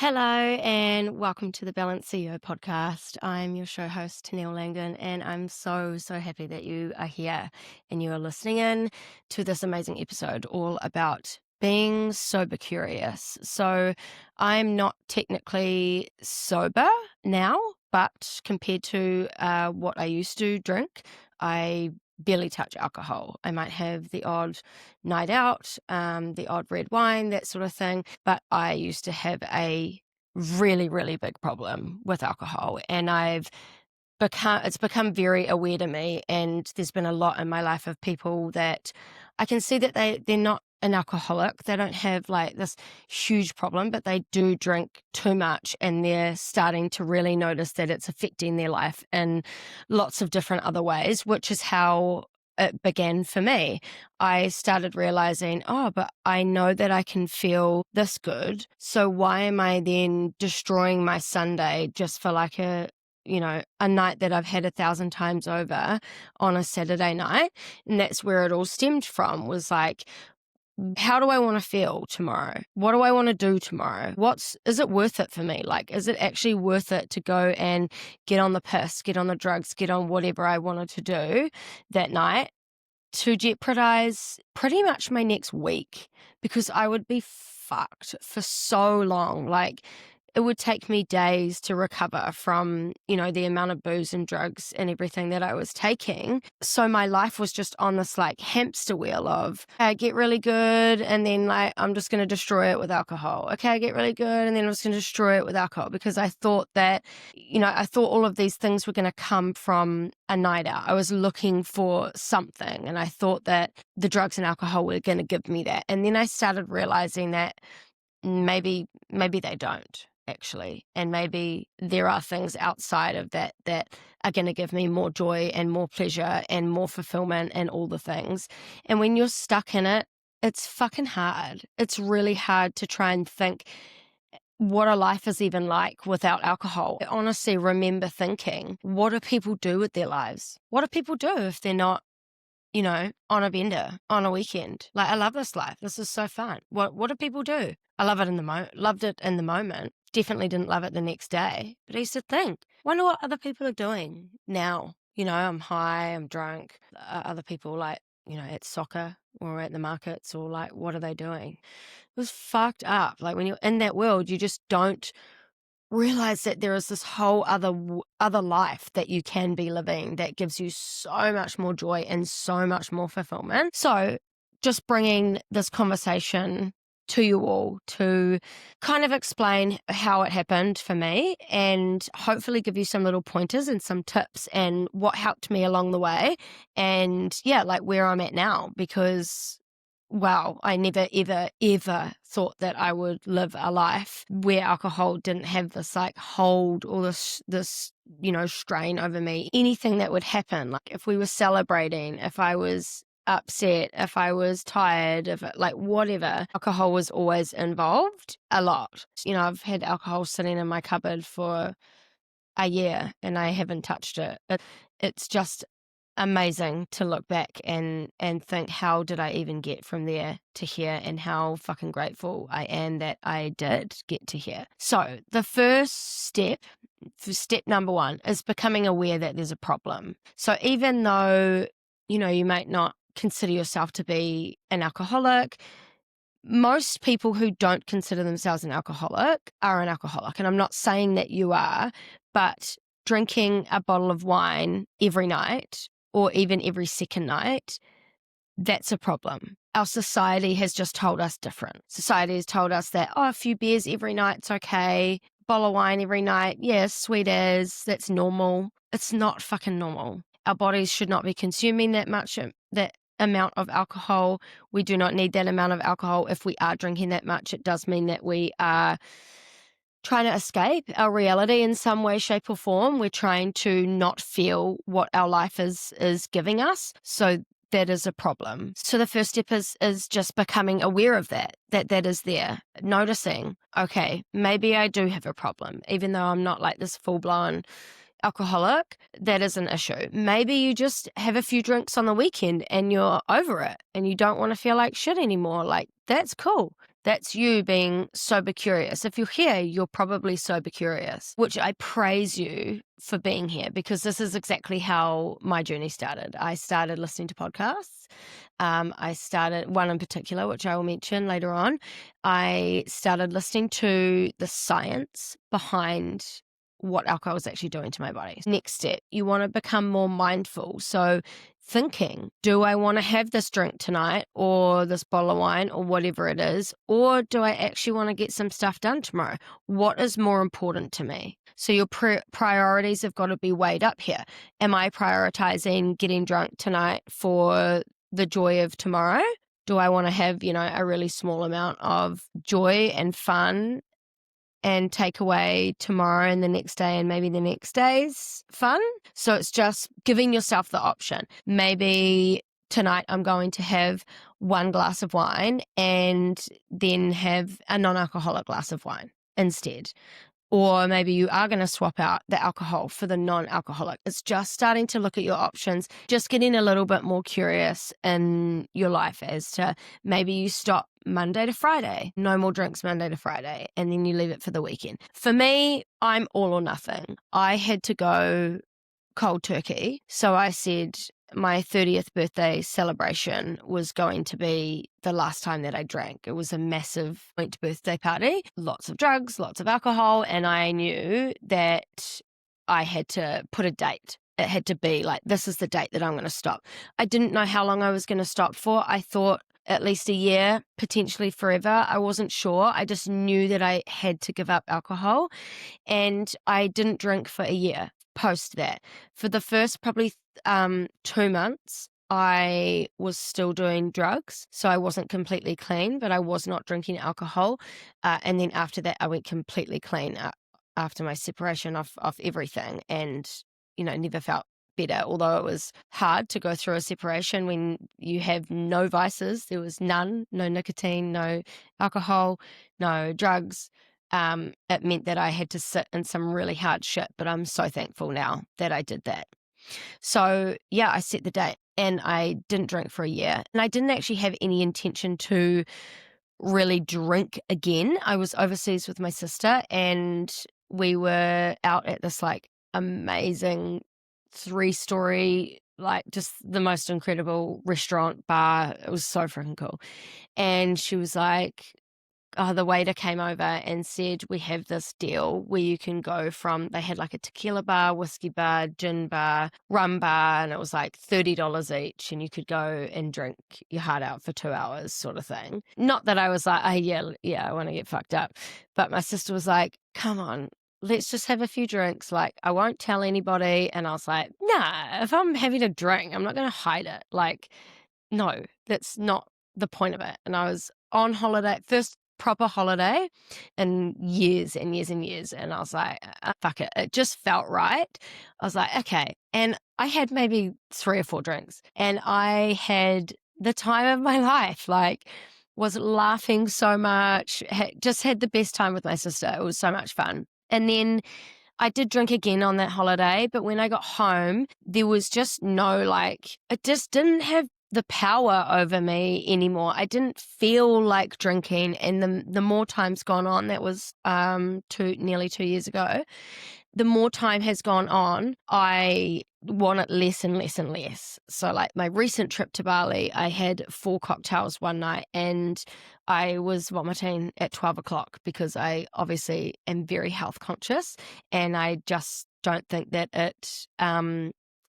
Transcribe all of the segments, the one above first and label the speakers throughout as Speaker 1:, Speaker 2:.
Speaker 1: Hello and welcome to the Balance CEO podcast. I'm your show host, Tennille Langdon, and I'm so happy that you are here and you are listening in to this amazing episode all about being sober curious. So I'm not technically sober now, but compared to what I used to drink, I barely touch alcohol. I might have the odd night out, the odd red wine, that sort of thing. But I used to have a really big problem with alcohol, and it's become very aware to me. And there's been a lot in my life of people that I can see that they're not an alcoholic. They don't have like this huge problem, but they do drink too much, and they're starting to really notice that it's affecting their life in lots of different other ways, which is how it began for me. I started realizing, but I know that I can feel this good. So why am I then destroying my Sunday just for like a night that I've had 1,000 times over on a Saturday night? And that's where it all stemmed from, was like, how do I want to feel tomorrow? What do I want to do tomorrow? Is it worth it for me? Like, is it actually worth it to go and get on the piss, get on the drugs, get on whatever I wanted to do that night to jeopardize pretty much my next week? Because I would be fucked for so long. Like, it would take me days to recover from, the amount of booze and drugs and everything that I was taking. So my life was just on this like hamster wheel of, I get really good and then like I'm just going to destroy it with alcohol. Okay, I get really good and then I'm just going to destroy it with alcohol, because I thought that, I thought all of these things were going to come from a night out. I was looking for something, and I thought that the drugs and alcohol were going to give me that. And then I started realizing that maybe they don't actually, and maybe there are things outside of that are going to give me more joy and more pleasure and more fulfillment and all the things. And when you're stuck in it, it's fucking hard. It's really hard to try and think what a life is even like without alcohol. I honestly remember thinking, what do people do with their lives? What do people do if they're not on a bender, on a weekend? Like, I love this life. This is so fun. What do people do? I love it loved it in the moment. Definitely didn't love it the next day. But I used to think, wonder what other people are doing now. I'm high, I'm drunk. Other people like, at soccer or at the markets, or like, what are they doing? It was fucked up. Like, when you're in that world, you just don't realize that there is this whole other life that you can be living that gives you so much more joy and so much more fulfillment. So just bringing this conversation to you all to kind of explain how it happened for me, and hopefully give you some little pointers and some tips and what helped me along the way, and like where I'm at now. Because wow, I never, ever thought that I would live a life where alcohol didn't have this like hold or this strain over me. Anything that would happen, like if we were celebrating, if I was upset, if I was tired, like whatever, alcohol was always involved a lot. I've had alcohol sitting in my cupboard for a year and I haven't touched it. It's just amazing to look back and think, how did I even get from there to here, and how fucking grateful I am that I did get to here. So the first step number one, is becoming aware that there's a problem. So even though, you might not consider yourself to be an alcoholic, most people who don't consider themselves an alcoholic are an alcoholic. And I'm not saying that you are, but drinking a bottle of wine every night, or even every second night, that's a problem. Our society has just told us different. Society has told us that, a few beers every night's okay. Bottle of wine every night, yes, sweet as, that's normal. It's not fucking normal. Our bodies should not be consuming that amount of alcohol. We do not need that amount of alcohol. If we are drinking that much, it does mean that we are trying to escape our reality in some way, shape, or form. We're trying to not feel what our life is giving us. So that is a problem. So the first step is just becoming aware of that is there. Noticing, okay, maybe I do have a problem, even though I'm not like this full-blown alcoholic. That is an issue. Maybe you just have a few drinks on the weekend and you're over it and you don't want to feel like shit anymore. Like, that's cool. That's you being sober curious. If you're here, you're probably sober curious, which I praise you for being here, because this is exactly how my journey started. I started listening to podcasts. I started one in particular, which I will mention later on. I started listening to the science behind what alcohol is actually doing to my body. Next step, you want to become more mindful. So thinking, do I want to have this drink tonight or this bottle of wine or whatever it is, or do I actually want to get some stuff done tomorrow? What is more important to me? So your priorities have got to be weighed up here. Am I prioritizing getting drunk tonight for the joy of tomorrow? Do I want to have, a really small amount of joy and fun and take away tomorrow and the next day and maybe the next day's fun? So it's just giving yourself the option. Maybe tonight I'm going to have one glass of wine and then have a non-alcoholic glass of wine instead. Or maybe you are going to swap out the alcohol for the non-alcoholic. It's just starting to look at your options, just getting a little bit more curious in your life as to maybe you stop Monday to Friday, no more drinks Monday to Friday, and then you leave it for the weekend. For me, I'm all or nothing. I had to go cold turkey. So I said my 30th birthday celebration was going to be the last time that I drank. It was a massive joint birthday party, lots of drugs, lots of alcohol, and I knew that I had to put a date. It had to be like, this is the date that I'm going to stop. I didn't know how long I was going to stop for. I thought at least a year, potentially forever. I wasn't sure. I just knew that I had to give up alcohol, and I didn't drink for a year post that. For the first probably 2 months, I was still doing drugs, so I wasn't completely clean, but I was not drinking alcohol. And then after that, I went completely clean after my separation off everything, and never felt better. Although it was hard to go through a separation when you have no vices. There was none, no nicotine, no alcohol, no drugs. It meant that I had to sit in some really hard shit, but I'm so thankful now that I did that. So yeah, I set the date and I didn't drink for a year, and I didn't actually have any intention to really drink again. I was overseas with my sister and we were out at this amazing 3-story, just the most incredible restaurant bar. It was so freaking cool. And she was like, the waiter came over and said, we have this deal where you can go from, they had a tequila bar, whiskey bar, gin bar, rum bar, and it was $30 each, and you could go and drink your heart out for 2 hours sort of thing. Not that I was like, oh, yeah, I want to get fucked up. But my sister was like, come on, let's just have a few drinks. I won't tell anybody. And I was like, nah, if I'm having a drink, I'm not going to hide it. No, that's not the point of it. And I was on holiday, first proper holiday in years and years and years. And I was like, fuck it. It just felt right. I was like, okay. And I had maybe 3 or 4 drinks and I had the time of my life, was laughing so much, just had the best time with my sister. It was so much fun. And then I did drink again on that holiday, but when I got home, there was just no, it just didn't have the power over me anymore. I didn't feel like drinking, and the more time's gone on, that was nearly 2 years ago, the more time has gone on, I want it less and less and less. So my recent trip to Bali, I had 4 cocktails one night and I was vomiting at 12 o'clock because I obviously am very health conscious and I just don't think that it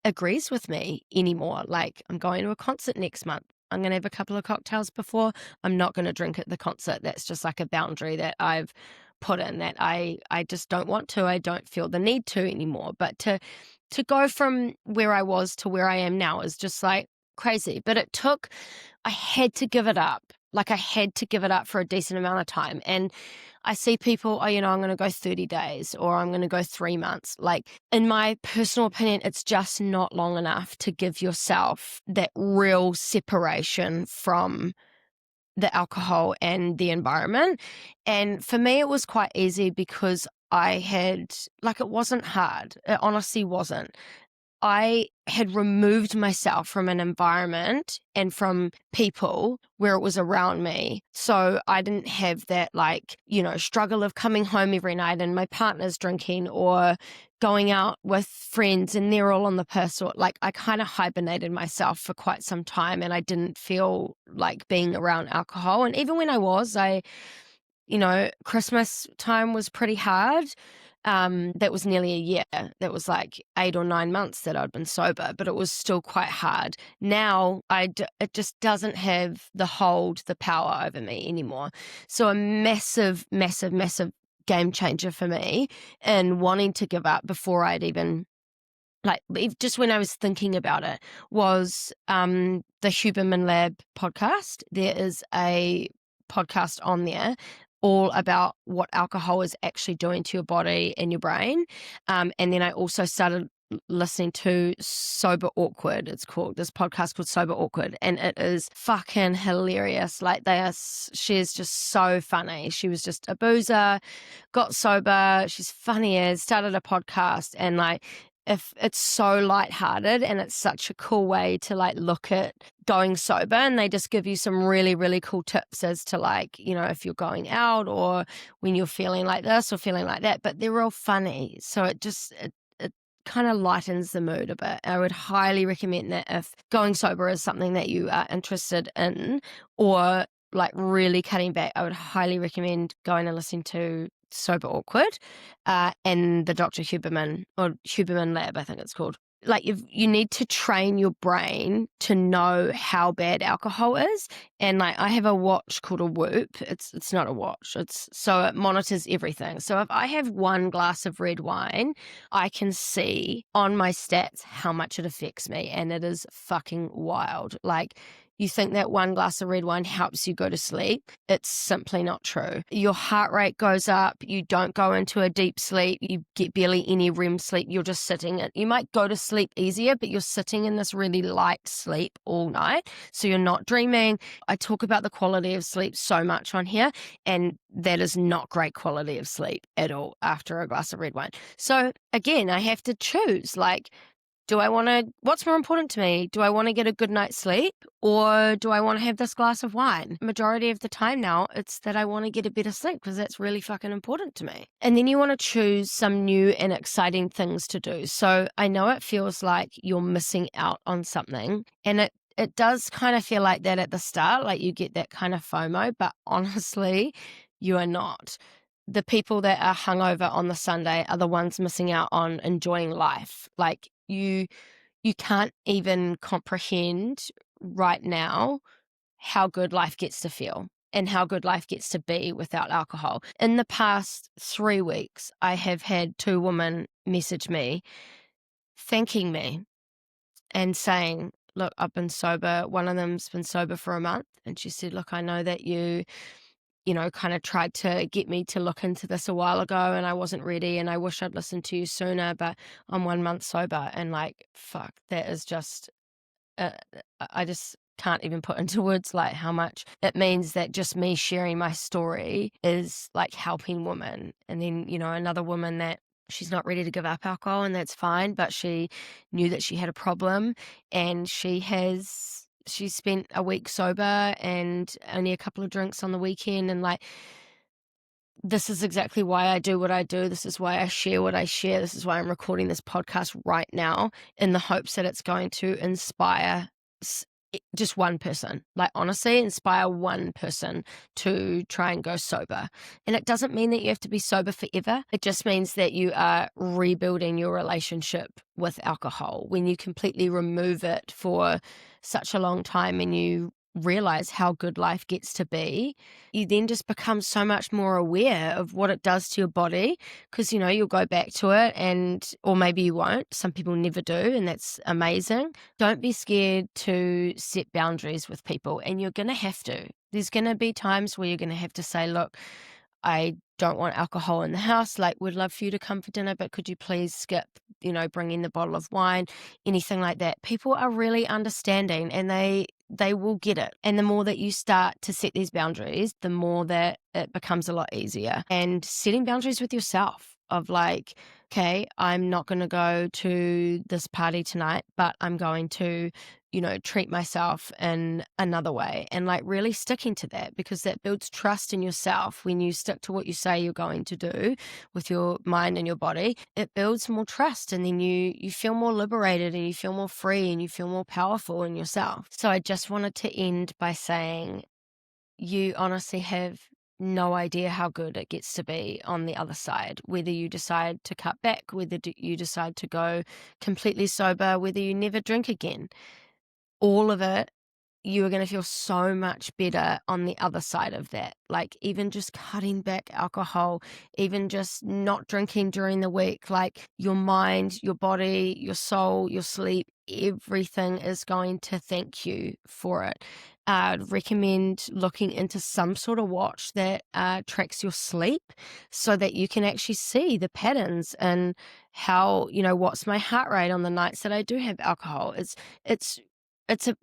Speaker 1: agrees with me anymore. I'm going to a concert next month. I'm going to have a couple of cocktails before. I'm not going to drink at the concert. That's just a boundary that I've put in, that I just don't want to. I don't feel the need to anymore. But to go from where I was to where I am now is just crazy. But I had to give it up. I had to give it up for a decent amount of time. And I see people, I'm going to go 30 days or I'm going to go 3 months. In my personal opinion, it's just not long enough to give yourself that real separation from the alcohol and the environment. And for me, it was quite easy because I had, it wasn't hard. It honestly wasn't. I had removed myself from an environment and from people where it was around me. So I didn't have that, like, struggle of coming home every night and my partner's drinking or going out with friends and they're all on the piss. Or like, I kind of hibernated myself for quite some time and I didn't feel like being around alcohol. And even when I was, Christmas time was pretty hard. That was nearly a year. That was like 8 or 9 months that I'd been sober, but it was still quite hard. Now it just doesn't have the power over me anymore. So a massive, massive, massive game changer for me and wanting to give up before I'd even, like, just when I was thinking about it, was the Huberman Lab podcast. There is a podcast on there all about what alcohol is actually doing to your body and your brain. And then I also started listening to Sober Awkward. It's called, this podcast called Sober Awkward, and it is fucking hilarious. Like, she is just so funny. She was just a boozer, got sober. She's funny as, started a podcast, and like, if it's so lighthearted and it's such a cool way to like look at going sober, and they just give you some really, really cool tips as to, like, if you're going out or when you're feeling like this or feeling like that, but they're all funny. So it kind of lightens the mood a bit. I would highly recommend that if going sober is something that you are interested in, or like really cutting back, I would highly recommend going and listening to Sober Awkward and the Dr. Huberman, or Huberman Lab, I think it's called. Like, you need to train your brain to know how bad alcohol is. And like, I have a watch called a Whoop. It's not a watch. So it monitors everything. So if I have one glass of red wine, I can see on my stats how much it affects me. And it is fucking wild. Like, you think that one glass of red wine helps you go to sleep. It's simply not true. Your heart rate goes up. You don't go into a deep sleep. You get barely any REM sleep. You're just sitting. You might go to sleep easier, but you're sitting in this really light sleep all night. So you're not dreaming. I talk about the quality of sleep so much on here, and that is not great quality of sleep at all after a glass of red wine. So again, I have to choose, like, what's more important to me? Do I want to get a good night's sleep, or do I want to have this glass of wine? Majority of the time now, it's that I want to get a better sleep because that's really fucking important to me. And then you want to choose some new and exciting things to do. So I know it feels like you're missing out on something, and it does kind of feel like that at the start, like you get that kind of FOMO, but honestly, you are not. The people that are hungover on the Sunday are the ones missing out on enjoying life. Like, you can't even comprehend right now how good life gets to feel and how good life gets to be without alcohol. In the past 3 weeks, I have had 2 women message me thanking me and saying, look, I've been sober. One of them's been sober for a month, and she said, look, I know that you kind of tried to get me to look into this a while ago, and I wasn't ready, and I wish I'd listened to you sooner, but I'm 1 month sober. And like, fuck, that is just, I just can't even put into words like how much it means that just me sharing my story is like helping women. And then, another woman that she's not ready to give up alcohol, and that's fine, but she knew that she had a problem, and she's spent a week sober and only a couple of drinks on the weekend. And like, this is exactly why I do what I do. This is why I share what I share. This is why I'm recording this podcast right now, in the hopes that it's going to inspire just one person. Like, honestly, inspire one person to try and go sober. And it doesn't mean that you have to be sober forever. It just means that you are rebuilding your relationship with alcohol. When you completely remove it for such a long time and you realize how good life gets to be, you then just become so much more aware of what it does to your body, because you'll go back to it, or maybe you won't. Some people never do, and that's amazing. Don't be scared to set boundaries with people, and you're going to have to. There's going to be times where you're going to have to say, look, I don't want alcohol in the house. Like, would love for you to come for dinner, but could you please skip, bringing the bottle of wine, anything like that. People are really understanding, and they will get it. And the more that you start to set these boundaries, the more that it becomes a lot easier. And setting boundaries with yourself of like, okay, I'm not going to go to this party tonight, but I'm going to, treat myself in another way, and like really sticking to that, because that builds trust in yourself. When you stick to what you say you're going to do with your mind and your body, it builds more trust, and then you feel more liberated, and you feel more free, and you feel more powerful in yourself. So I just wanted to end by saying, you honestly have no idea how good it gets to be on the other side, whether you decide to cut back, whether you decide to go completely sober, whether you never drink again. All of it, you are going to feel so much better on the other side of that. Like even just cutting back alcohol, even just not drinking during the week, like your mind, your body, your soul, your sleep, everything is going to thank you for it. I'd recommend looking into some sort of watch that tracks your sleep, so that you can actually see the patterns and how, what's my heart rate on the nights that I do have alcohol. It's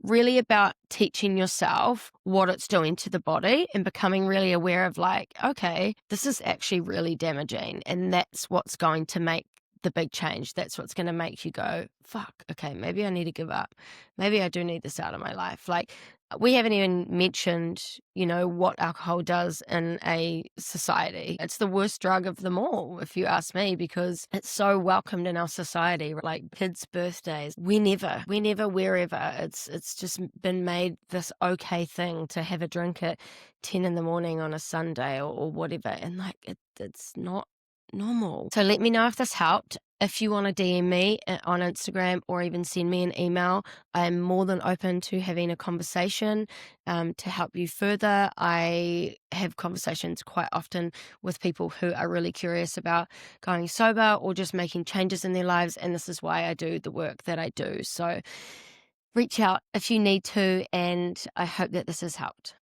Speaker 1: really about teaching yourself what it's doing to the body and becoming really aware of like, okay, this is actually really damaging. And that's what's going to make the big change. That's what's going to make you go, fuck, okay, maybe I need to give up. Maybe I do need this out of my life. Like, we haven't even mentioned, what alcohol does in a society. It's the worst drug of them all, if you ask me, because it's so welcomed in our society. Like kids' birthdays, whenever, wherever, it's just been made this okay thing to have a drink at 10 in the morning on a Sunday or whatever. And like, it's not normal. So let me know if this helped. If you want to DM me on Instagram or even send me an email, I'm more than open to having a conversation to help you further. I have conversations quite often with people who are really curious about going sober or just making changes in their lives, and this is why I do the work that I do. So reach out if you need to, and I hope that this has helped.